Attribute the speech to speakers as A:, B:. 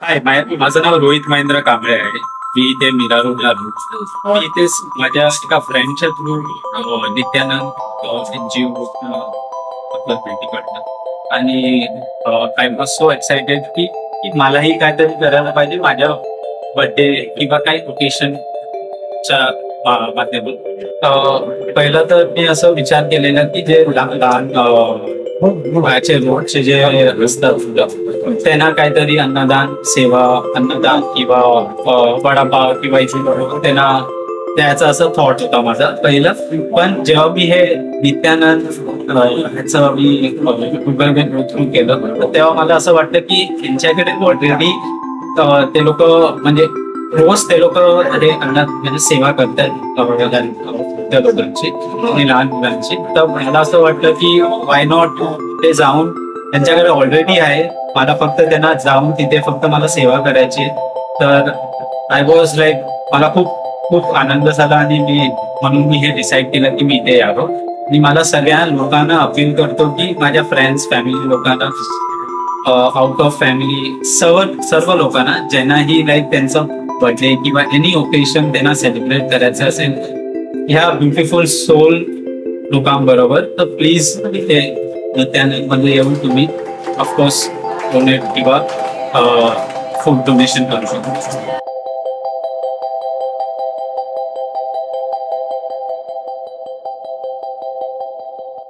A: हाय, माझं नाव रोहित महेंद्र कांबळे आहे. मी इथे मीरा रोडला राहतो. मी इथेच माझ्या एका फ्रेंडच्या थ्रू नित्यानंद NGO आपलं भेटीकडनं आणि आय वॉज सो एक्सायटेड की मलाही काहीतरी करायला पाहिजे माझ्या बर्थडे किंवा काही ओकेशनच्या माध्यमातून. पहिलं तर मी असं विचार केलेला की जे लहान वयाचे रोडचे जे असतात त्यांना काहीतरी अन्नदान सेवा अन्नदान किंवा वडापाव किंवा इथे त्यांना द्यायचा असं थॉट होता माझा पहिलं. पण जेव्हा मी हे नित्यानंद ह्याचं मी गुगल थ्रू केलं तर तेव्हा मला असं वाटतं की त्यांच्याकडे ऑलरेडी ते लोक म्हणजे रोज ते लोक हे म्हणजे सेवा करतात त्या लोकांची आणि लहान मुलांची. तर मला असं वाटतं की वाय नॉट ते जाऊन त्यांच्याकडे ऑलरेडी आहे, मला फक्त त्यांना जाऊन तिथे फक्त मला सेवा करायची. तर आय वॉज लाईक मला खूप खूप आनंद झाला आणि म्हणून मी हे डिसाईड केलं की मी इथे यावं. आणि मला सगळ्या लोकांना अपील करतो की माझ्या फ्रेंड्स फॅमिली लोकांना आउट ऑफ फॅमिली सर्व लोकांना ज्यांनाही लाईक त्यांचं बर्थडे किंवा एनी ओकेशन त्यांना सेलिब्रेट करायचं असेल ह्या ब्युटिफुल सोल लोकांबरोबर, तर प्लीज इथे त्यामध्ये येऊन तुम्ही ऑफकोर्स डोनेट किंवा फूड डोनेशन करू शकता.